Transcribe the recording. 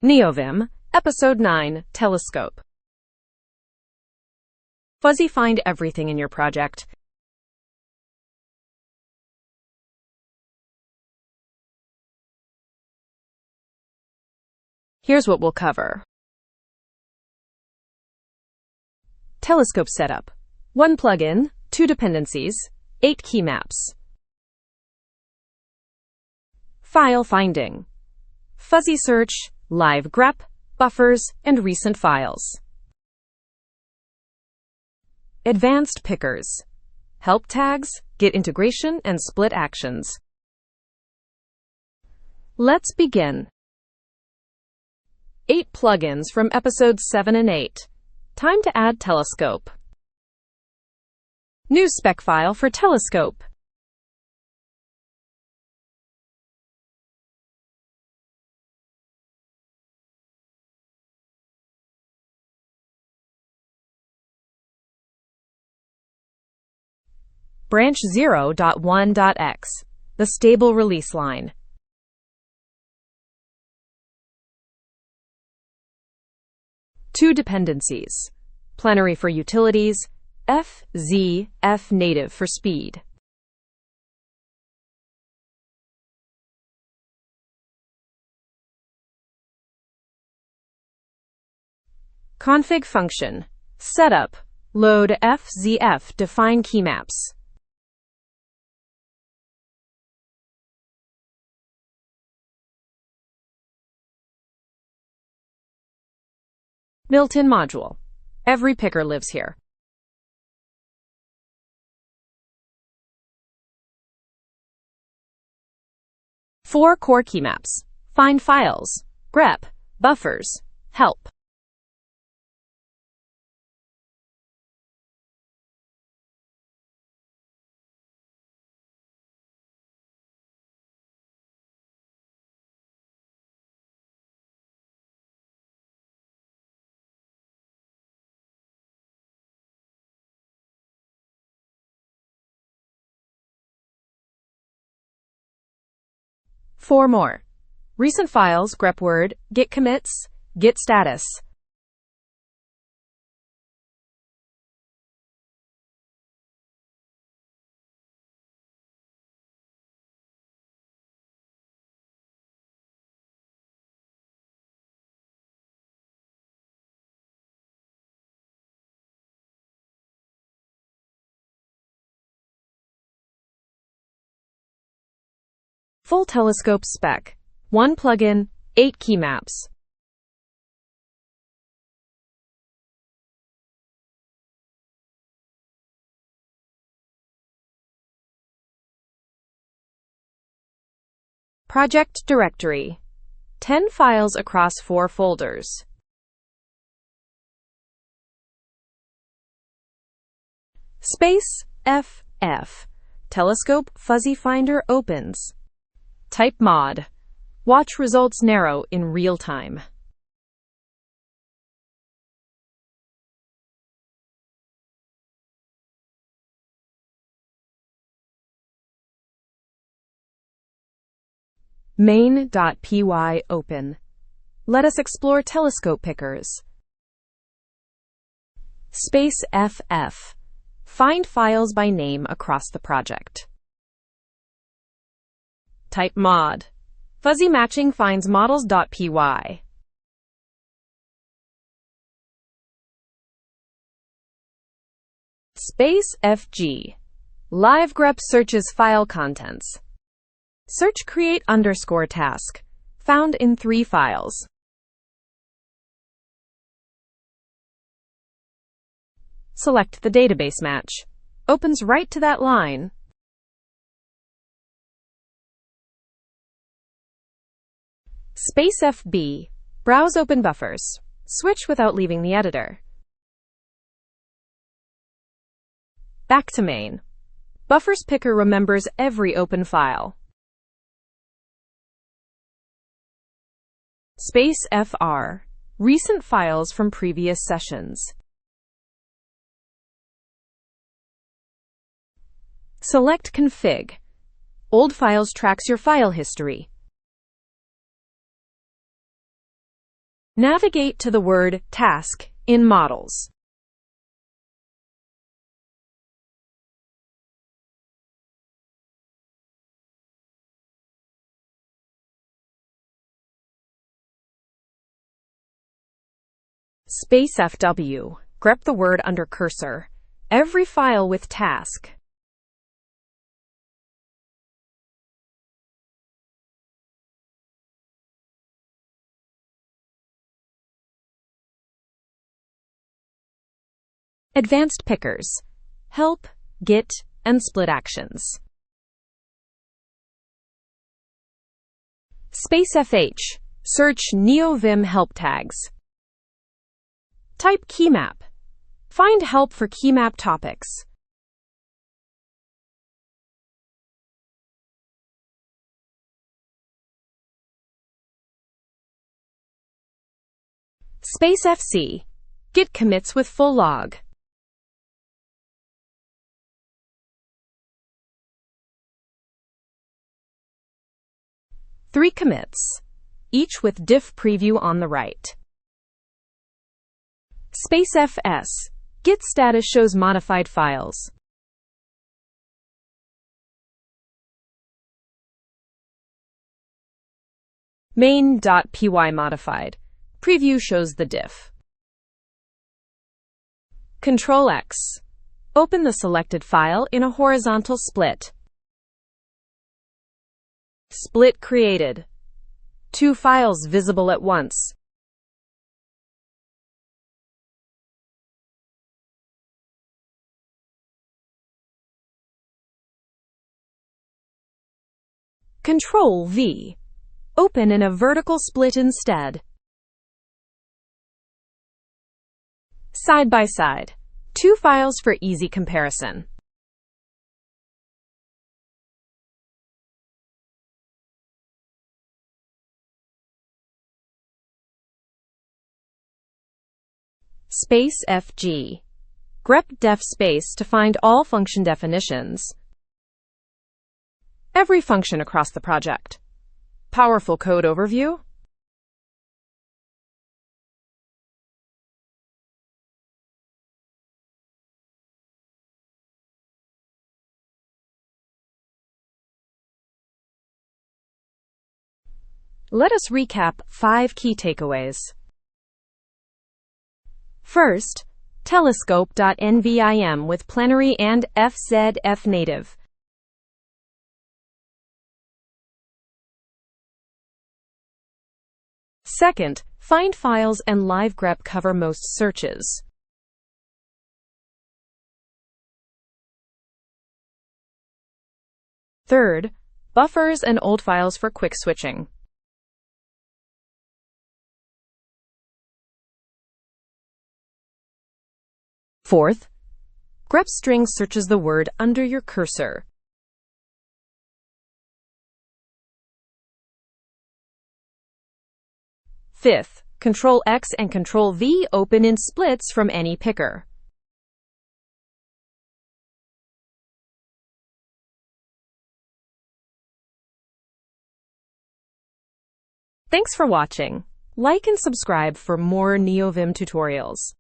Neovim, Episode 9, Telescope. Fuzzy find everything in your project. Here's what we'll cover. Telescope setup. 1 plugin, 2 dependencies, 8 keymaps. File finding. Fuzzy search, live grep, buffers, and recent files. Advanced pickers. Help tags, git integration, and split actions. Let's begin. 8 plugins from episodes 7 and 8. Time to add telescope. New spec file for telescope. Branch 0.1.x, the stable release line. Two dependencies, plenary for utilities, pzf-native for speed. Config function, setup, load fzf, define keymaps. Built-in module. Every picker lives here. Four core keymaps. Find files, grep, buffers, help. Four more. Recent files, grep word, git commits, git status. Full telescope spec. 1 plugin, 8 keymaps. Project directory. 10 files across 4 folders. Space FF. Telescope fuzzy finder opens. Type mod. Watch results narrow in real time. main.py open. Let us explore telescope pickers. Space FF. Find files by name across the project. Type mod. Fuzzy matching finds models.py. Space FG. Live grep searches file contents. Search create _ task. Found in 3 files. Select the database match. Opens right to that line. Space FB. Browse open buffers. Switch without leaving the editor. Back to main. Buffers picker remembers every open file. Space FR. Recent files from previous sessions. Select config. Old files tracks your file history. Navigate to the word Task in Models. Space FW. Grep the word under cursor. Every file with task. Advanced pickers. Help, Git, and split actions. Space FH. Search Neovim help tags. Type keymap. Find help for keymap topics. Space FC. Git commits with full log. Three commits, each with diff preview on the right. Space FS. Git status shows modified files. Main.py modified. Preview shows the diff. Control X. Open the selected file in a horizontal split. Split created. Two files visible at once. Control V. Open in a vertical split instead. Side by side. Two files for easy comparison. Space FG. Grep def space to find all function definitions. Every function across the project. Powerful code overview. Let us recap 5 key takeaways. First, telescope.nvim with plenary and fzf-native. Second, find files and ripgrep cover most searches. Third, buffers and oldfiles for quick switching. Fourth, grep string searches the word under your cursor. Fifth, Control X and Control V open in splits from any picker. Thanks for watching. Like and subscribe for more Neovim tutorials.